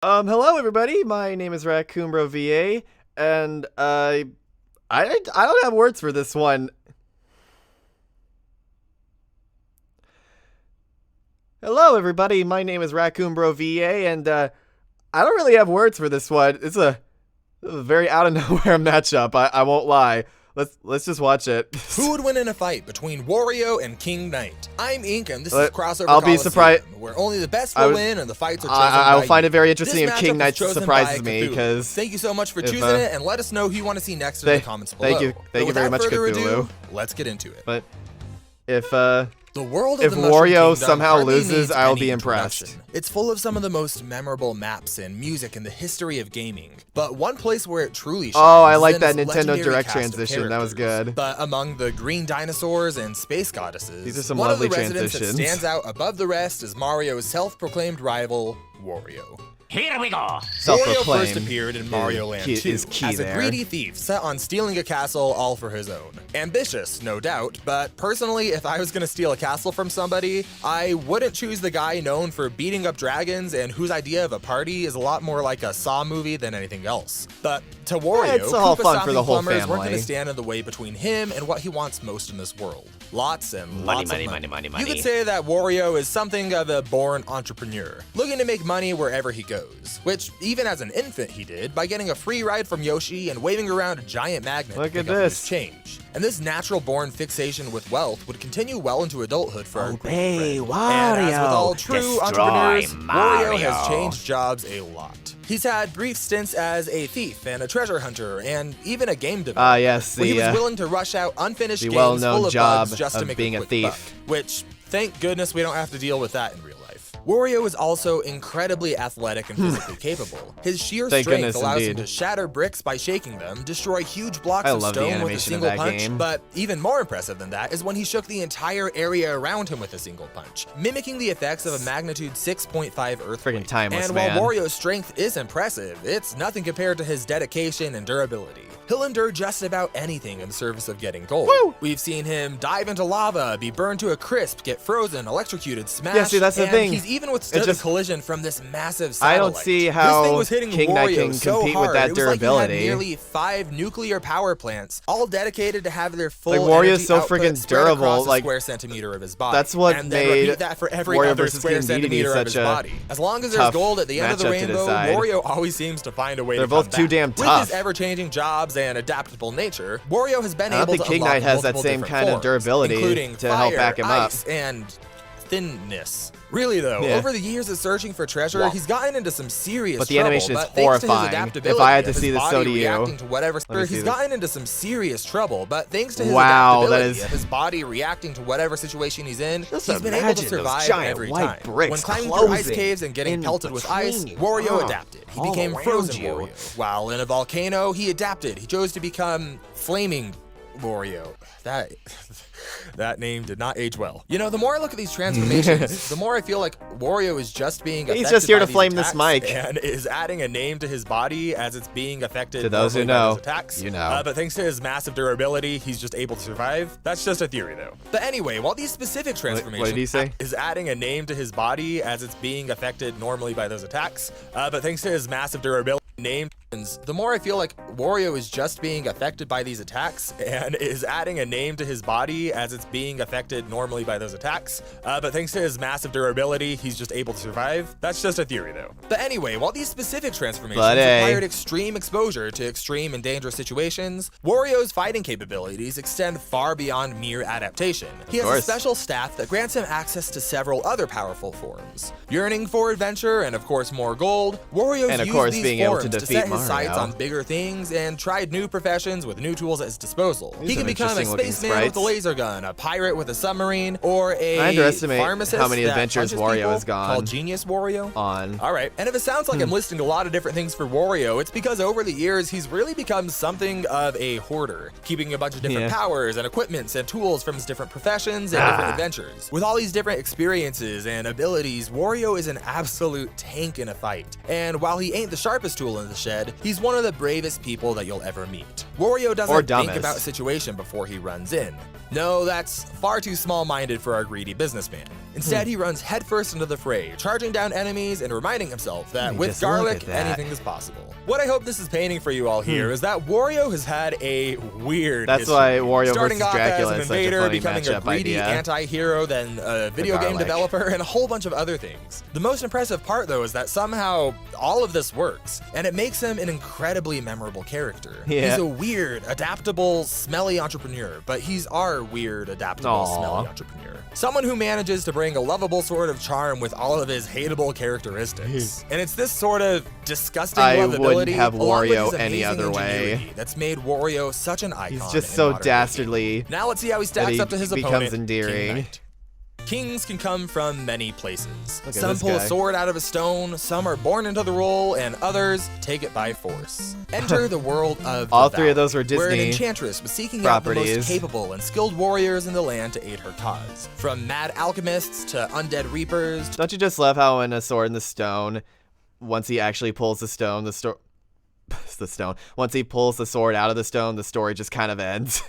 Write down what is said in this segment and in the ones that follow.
Hello everybody. My name is Raccoon Bro VA, and I don't have words for this one. Hello everybody. My name is Raccoon Bro VA, and I don't really have words for this one. It's a very out of nowhere matchup. I won't lie. Let's just watch it. Who would win in a fight between Wario and King Knight? I'm Ink, and this is Crossover I'll be Colosseum, surprised. where only the best will win and the fights are chosen I will by find you. it very interesting This if King matchup Knight was chosen surprises by me, Cthulhu. because Thank you so much for choosing it, and let us know who you want to see next in the comments below. Thank you very Without much, further Cthulhu. ado, let's get into it. But if The world of if the Mushroom Wario Kingdom somehow hardly loses, needs I'll any be impressed. introduction. It's full of some of the most memorable maps and music in the history of gaming. But one place where it truly shines I like is that in its Nintendo legendary Direct cast of transition. That was characters. good. But among the green dinosaurs and space goddesses, These are some one lovely of the residents that transitions. stands out above the rest is Mario's self-proclaimed rival, Wario. Here we go. Wario Self-proclaimed first appeared in Mario Land 2 is key as a there. greedy thief set on stealing a castle all for his own. Ambitious, no doubt, but personally, if I was gonna steal a castle from somebody, I wouldn't choose the guy known for beating up dragons and whose idea of a party is a lot more like a Saw movie than anything else. But to Wario, It's all fun Koopa for the whole plumbers weren't family. gonna stand in the way between him and what he wants most in this world. Lots and Money, lots money, of money, money, You money. could say that Wario is something of a born entrepreneur, looking to make money wherever he goes, which even as an infant he did by getting a free ride from Yoshi and waving around a giant magnet Look to at pick up this. his change. And this natural-born fixation with wealth would continue well into adulthood for our great Obey friend. And as with all Wario. true Destroy entrepreneurs, Wario has Mario. changed jobs a lot. He's had brief stints as a thief and a treasure hunter and even a game developer. Yes, where he was the willing to rush out unfinished the games well-known full of job bugs just to of make being a quick thief. buck, which, thank goodness, we don't have to deal with that in real life. Wario is also incredibly athletic and physically capable. His sheer Thank strength goodness, allows him indeed. to shatter bricks by shaking them, destroy huge blocks I of love the stone with a animation of single that punch, game. but even more impressive than that is when he shook the entire area around him with a single punch, mimicking the effects of a magnitude 6.5 earthquake. Friggin' timeless, And man. while Wario's strength is impressive, it's nothing compared to his dedication and durability. He'll endure just about anything in the service of getting gold. Woo! We've seen him dive into lava, be burned to a crisp, get frozen, electrocuted, smashed. Yeah, see, that's the and thing. He's even withstood just- a collision from this massive I satellite. don't see This how thing was hitting King Knight Wario can so compete with hard, that it was durability. Like he had nearly 5 nuclear power plants, all dedicated to have their full Like, Wario's energy so output friggin' spread durable, across a like, square centimeter of his body. that's what and then made repeat that for every Wario other versus square King Dedede centimeter of such his a body. As long as there's tough gold at the end of the matchup to rainbow, decide. Wario always seems to find a way They're to both come too back. damn With tough. his ever-changing jobs and adaptable nature, Wario has been I don't able think to King unlock Knight has that multiple same different kind of forms, durability including to help fire, back him up. ice, and thinness. Really though, Yeah. over the years of searching for treasure, he's gotten into some serious But the trouble. animation is but thanks to his horrifying. adaptability If I had to of his see this, so body do you. reacting to whatever, Let me see he's this. gotten into some serious trouble. But thanks to his Wow, that adaptability is- of his body reacting to whatever situation he's in, Just he's been able to imagine those survive giant every white time. bricks When climbing through ice closing caves and getting in pelted with ice, between you. Wario Oh, adapted. He all became around frozen you. Wario. While in a volcano, he adapted. He chose to become flaming Wario. That name did not age well. You know, the more I look at these transformations, the more I feel like Wario is just being affected He's just here by to these flame this attacks mic. and is adding a name to his body as it's being affected To those who normally by know, those attacks. you know. But thanks to his massive durability, he's just able to survive. That's just a theory though. But anyway, while these specific transformations did he say? is adding a name to his body as it's being affected normally by those attacks, but thanks to his massive durability, the more I feel like Wario is just being affected by these attacks and is adding a name to his body as it's being affected normally by those attacks. But thanks to his massive durability, he's just able to survive. That's just a theory though. But anyway, while these specific transformations required extreme exposure to extreme and dangerous situations, Wario's fighting capabilities extend far beyond mere adaptation. He has a special staff that grants him access to several other powerful forms. Yearning for adventure and of course more gold, Wario's And of used course these being able to forms defeat set his Mario. sights on bigger things and tried new professions with new tools at his disposal. These He are can become a interesting looking spaceman with a sprites. laser gun, a pirate with a submarine, or I a underestimate pharmacist how many that adventures punches Wario people has gone called Genius Wario. on. All right, and if it sounds like I'm listing a lot of different things for Wario, it's because over the years he's really become something of a hoarder, keeping a bunch of different powers and equipments and tools from his different professions and different adventures. With all these different experiences and abilities, Wario is an absolute tank in a fight. And while he ain't the sharpest tool in the shed, said, he's one of the bravest people that you'll ever meet. Wario Or doesn't think dumbest. about a situation before he runs in. No, that's far too small-minded for our greedy businessman. Instead, he runs headfirst into the fray, charging down enemies and reminding himself that with just look garlic, at that. anything is possible. What I hope this is painting for you all here is that Wario has had a weird That's history. why Wario Starting versus off Dracula as an is such a invader, funny becoming a matchup greedy idea. anti-hero, then a video game garlic. developer, and a whole bunch of other things. The most impressive part, though, is that somehow all of this works, and it makes him an incredibly memorable character. Yeah. He's a weird, adaptable, smelly entrepreneur, but he's our weird, adaptable, Aw. smelly entrepreneur. Someone who manages to bring a lovable sort of charm with all of his hateable characteristics. And it's this sort of disgusting I lovability wouldn't have along with Wario his any amazing other way. ingenuity that's made Wario such an icon. He's just in so modern dastardly gaming. Now let's see how he that stacks he up to his becomes opponent, endearing. King Knight. Kings can come from many places. Look at Some this pull guy. a sword out of a stone, some are born into the role, and others take it by force. Enter the world of All the three of Valley, those were where an Disney enchantress was seeking out the properties. most capable and skilled warriors in the land to aid her cause. From mad alchemists to undead reapers. Don't you just love how in A Sword in the Stone, once he actually pulls the stone, the stone. Once he pulls the sword out of the stone, the story just kind of ends.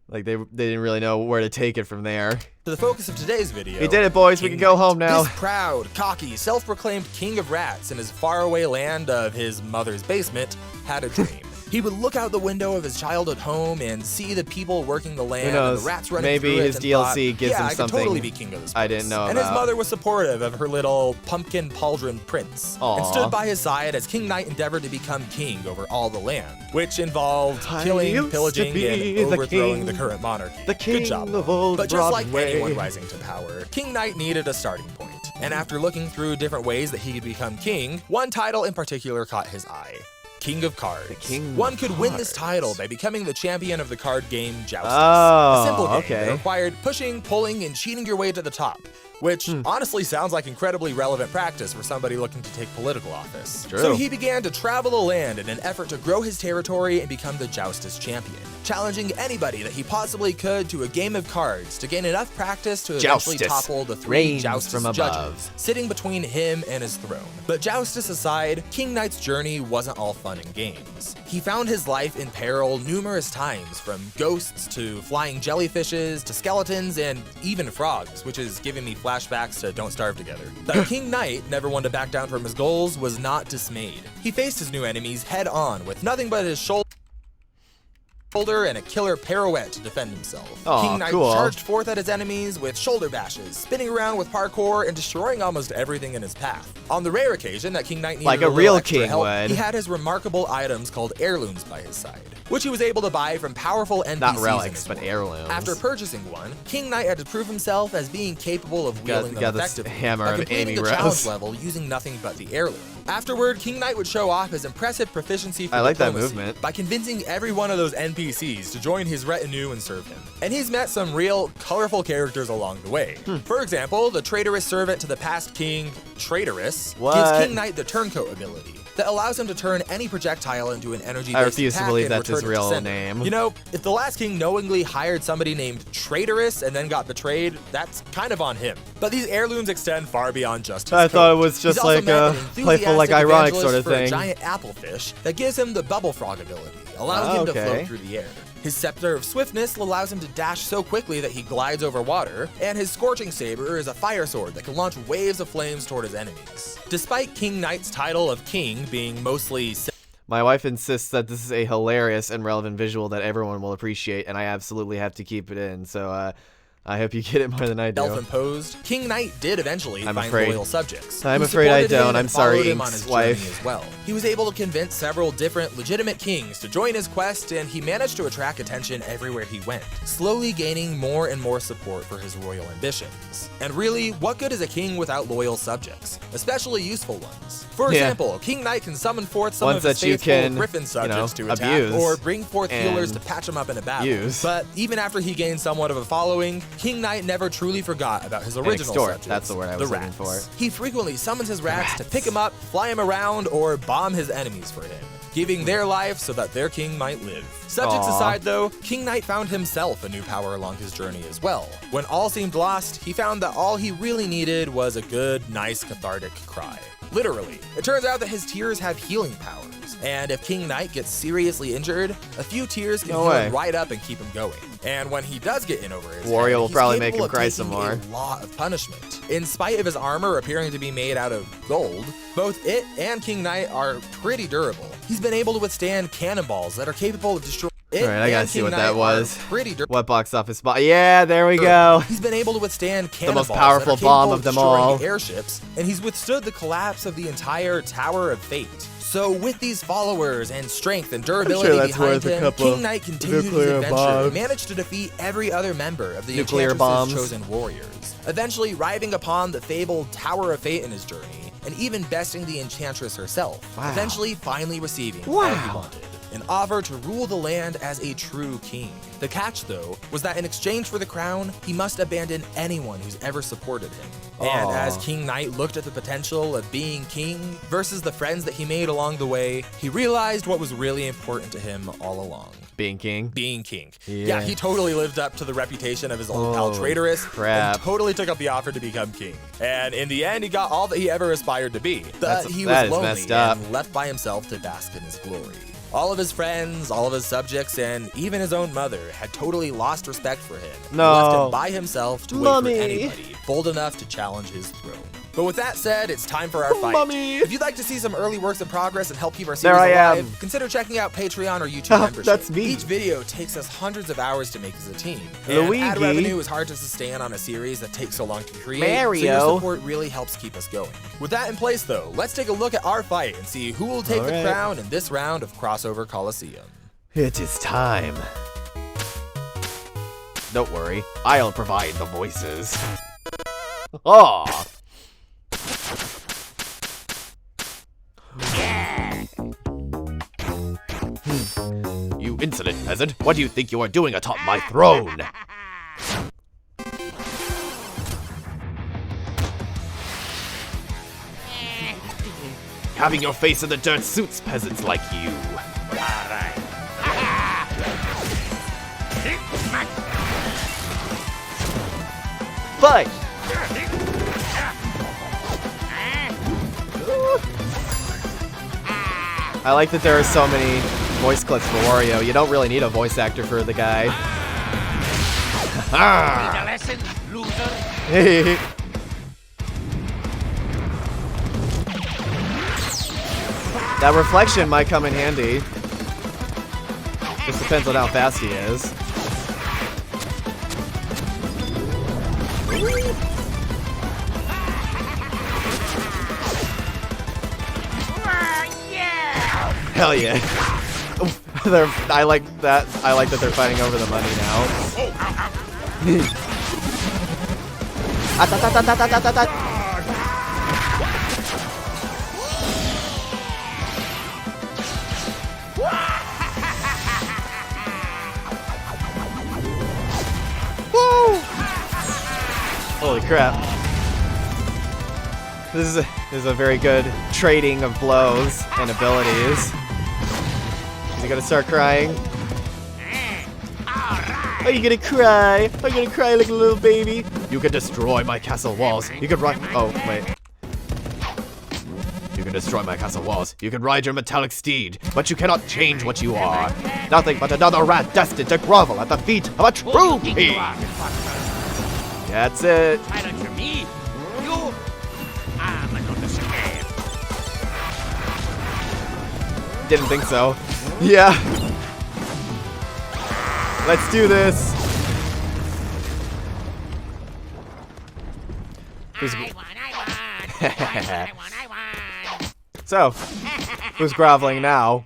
Like they didn't really know where to take it from there. To the focus of today's video. He did it, boys. We King can go Knight. home now. This proud, cocky, self-proclaimed king of rats in his faraway land of his mother's basement had a dream. He would look out the window of his childhood home and see the people working the land knows? and the rats running Maybe through his it and DLC thought, gives yeah, him I could something totally be king of this place. I didn't know And his about. mother was supportive of her little pumpkin pauldron prince and Aw. stood by his side as King Knight endeavored to become king over all the land, which involved I killing, used to pillaging, be and the overthrowing king, the current monarchy. the king Good job, of Mom. old But just like Broadway. anyone rising to power, King Knight needed a starting point. And after looking through different ways that he could become king, one title in particular caught his eye. King of Cards. King One of could win this Cards. title by becoming the champion of the card game Joustus. Oh, a simple game okay. that required pushing, pulling, and cheating your way to the top, which honestly sounds like incredibly relevant practice for somebody looking to take political office. True. So he began to travel the land in an effort to grow his territory and become the Joustus champion, challenging anybody that he possibly could to a game of cards to gain enough practice to eventually Joustus topple the three reigns Joustus from above. judges, sitting between him and his throne. But Joustus aside, King Knight's journey wasn't all fun and games. He found his life in peril numerous times, from ghosts to flying jellyfishes to skeletons and even frogs, which is giving me flashbacks to Don't Starve Together. But King Knight, never one to back down from his goals, was not dismayed. He faced his new enemies head on with nothing but his shoulder and a killer pirouette to defend himself. Aw, King Knight cool. charged forth at his enemies with shoulder bashes, spinning around with parkour and destroying almost everything in his path. On the rare occasion that King Knight needed Like a little real extra king help, would. he had his remarkable items called heirlooms by his side, which he was able to buy from powerful NPCs Not in relics, his but world. heirlooms. After purchasing one, King Knight had to prove himself as being capable of wielding got them this effectively hammer by of completing Amy the Rose. challenge level using nothing but the heirloom. Afterward, King Knight would show off his impressive proficiency for I like that diplomacy movement. by convincing every one of those NPCs to join his retinue and serve him. And he's met some real colorful characters along the way. For example, the traitorous servant to the past king, Traitorous, What? gives King Knight the turncoat ability that allows him to turn any projectile into an energy-based I refuse to attack believe and that's his return it to real sender. name. You know, if the last king knowingly hired somebody named Traitorous and then got betrayed, that's kind of on him. But these heirlooms extend far beyond just his I thought it coat. was He's just also like met a an playful, like enthusiastic ironic evangelist sort of for a thing. giant applefish that gives him the bubble frog ability, allowing him to okay. float through the air. His Scepter of Swiftness allows him to dash so quickly that he glides over water, and his Scorching Saber is a fire sword that can launch waves of flames toward his enemies. Despite King Knight's title of king being mostly My wife insists that this is a hilarious and relevant visual that everyone will appreciate, and I absolutely have to keep it in, so I hope you get it more than I do. self-imposed, King Knight did eventually I'm find afraid. loyal subjects. I'm who afraid I supported him don't. and I'm sorry, followed him on Ink's his wife. journey as well. He was able to convince several different legitimate kings to join his quest, and he managed to attract attention everywhere he went, slowly gaining more and more support for his royal ambitions. And really, what good is a king without loyal subjects, especially useful ones? For Yeah. example, King Knight can summon forth some Ones of his that you faithful can, griffin subjects you know, to attack, abuse or bring forth healers and to patch him up in a battle. use. But even after he gained somewhat of a following, King Knight never truly forgot about his original extort, subjects, that's the word I was the looking rats. for. He frequently summons his rats to pick him up, fly him around, or bomb his enemies for him, giving their life so that their king might live. Subjects Aw. aside though, King Knight found himself a new power along his journey as well. When all seemed lost, he found that all he really needed was a good, nice, cathartic cry. Literally. It turns out that his tears have healing powers, And if King Knight gets seriously injured, a few tears can No heal way. him right up and keep him going. And when he does get in over his Wario head, will he's probably make capable him of cry taking some more. a lot of punishment. In spite of his armor appearing to be made out of gold, both it and King Knight are pretty durable. He's been able to withstand cannonballs that are capable of destroying it. Alright, I gotta and see King what Knight that was. are pretty durable. What box office spot? Yeah, there we go. He's been able to withstand The cannonballs most powerful that are bomb capable of them destroying all. airships, and he's withstood the collapse of the entire Tower of Fate. So with these followers and strength and durability that's behind worth a him, couple King Knight continued his nuclear adventure bombs. and managed to defeat every other member of the Nuclear Enchantress's bombs. chosen warriors, eventually arriving upon the fabled Tower of Fate in his journey, and even besting the Enchantress herself, Wow. eventually finally receiving all he Wow. wanted. An offer to rule the land as a true king. The catch, though, was that in exchange for the crown, he must abandon anyone who's ever supported him. And Aw. as King Knight looked at the potential of being king versus the friends that he made along the way, he realized what was really important to him all along. Being king. Being king. Yeah. Yeah, he totally lived up to the reputation of his old pal Oh, Traitorous crap. and totally took up the offer to become king. And in the end, he got all that he ever aspired to be. But he that was is lonely messed up. and left by himself to bask in his glory. All of his friends, all of his subjects, and even his own mother had totally lost respect for him. No. And left him by himself to Mommy. wait for anybody bold enough to challenge his throne. But with that said, it's time for our fight. Mommy. If you'd like to see some early works in progress and help keep our There series I alive, am. consider checking out Patreon or YouTube membership. That's me. Each video takes us hundreds of hours to make as a team. And Luigi. ad revenue is hard to sustain on a series that takes so long to create, so Mario. your support really helps keep us going. With that in place though, let's take a look at our fight and see who will take the Alright. crown in this round of Crossover Colosseum. It is time. Don't worry, I'll provide the voices. Aw. You insolent peasant, what do you think you are doing atop my throne? Having your face in the dirt suits peasants like you. Fight! I like that there are so many voice clips for Wario. You don't really need a voice actor for the guy. Need a lesson, loser? That reflection might come in handy. Just depends on how fast he is. Hell yeah. I like that. I like that they're fighting over the money now. Woo! Holy crap. This is a very good trading of blows and abilities. Is he gonna start crying? Are you gonna cry? Are you gonna cry like a little baby? You can destroy my castle walls. You can ride. Oh, wait. You can destroy my castle walls. You can ride your metallic steed, but you cannot change what you are. Nothing but another rat destined to grovel at the feet of a true king. That's it. Challenge me? You? I'm not scared. Didn't think so. Yeah. Let's do this. Who's- I won. So, who's groveling now?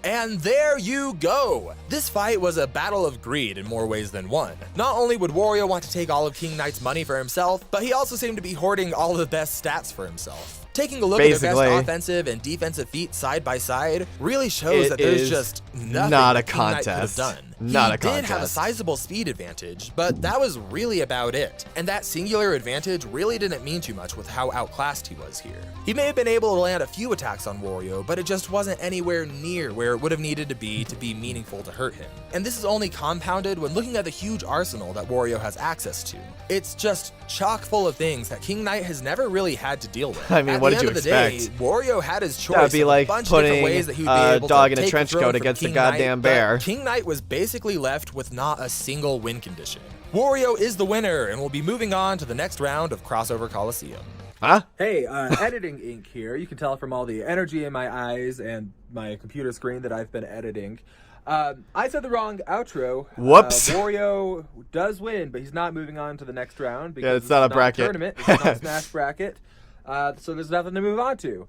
And there you go! This fight was a battle of greed in more ways than one. Not only would Wario want to take all of King Knight's money for himself, but he also seemed to be hoarding all of the best stats for himself. Taking a look at their Basically. best offensive and defensive feats side by side really shows It that there's is just nothing not a that King Knight could have contest. done. Not he a did have a contest. sizable speed advantage, but that was really about it. And that singular advantage really didn't mean too much with how outclassed he was here. He may have been able to land a few attacks on Wario, but it just wasn't anywhere near where it would have needed to be meaningful to hurt him. And this is only compounded when looking at the huge arsenal that Wario has access to. It's just chock full of things that King Knight has never really had to deal with. I mean, At what the did end you of the day, expect? Wario had his choice. That'd be of like a bunch of putting different ways that he would be a able dog to in a take the trench throne coat from against a King goddamn Knight, bear. but King Knight was basically left with not a single win condition. Wario is the winner, and we'll be moving on to the next round of Crossover Colosseum. Huh? Hey, editing ink here. You can tell from all the energy in my eyes and my computer screen that I've been editing. I said the wrong outro. Whoops. Wario does win, but he's not moving on to the next round because it's not a it's bracket. tournament. It's not a Smash bracket. So there's nothing to move on to.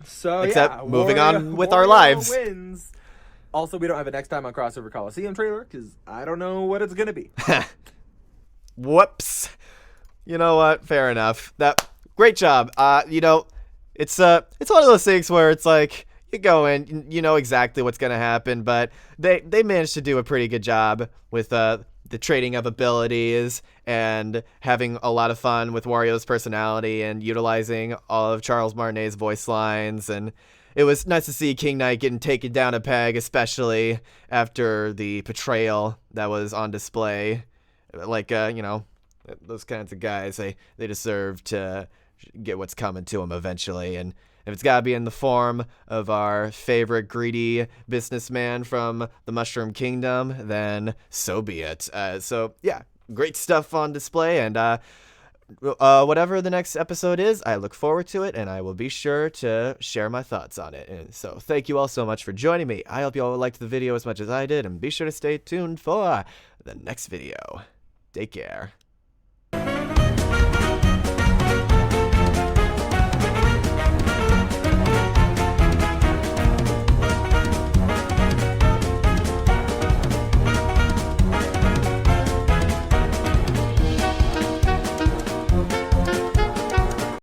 Except moving Wario, on with our Wario lives. Wins. Also, we don't have a next time on Crossover Coliseum trailer because I don't know what it's gonna be. Whoops. You know what? Fair enough. Great job. It's one of those things where it's like you go in, you know exactly what's gonna happen, but they managed to do a pretty good job with the trading of abilities and having a lot of fun with Wario's personality and utilizing all of Charles Martinet's voice lines. And it was nice to see King Knight getting taken down a peg, especially after the betrayal that was on display. Like, those kinds of guys, they deserve to get what's coming to them eventually. And if it's got to be in the form of our favorite greedy businessman from the Mushroom Kingdom, then so be it. Yeah, great stuff on display. And whatever the next episode is, I look forward to it, and I will be sure to share my thoughts on it. And so thank you all so much for joining me. I hope you all liked the video as much as I did, and be sure to stay tuned for the next video. Take care.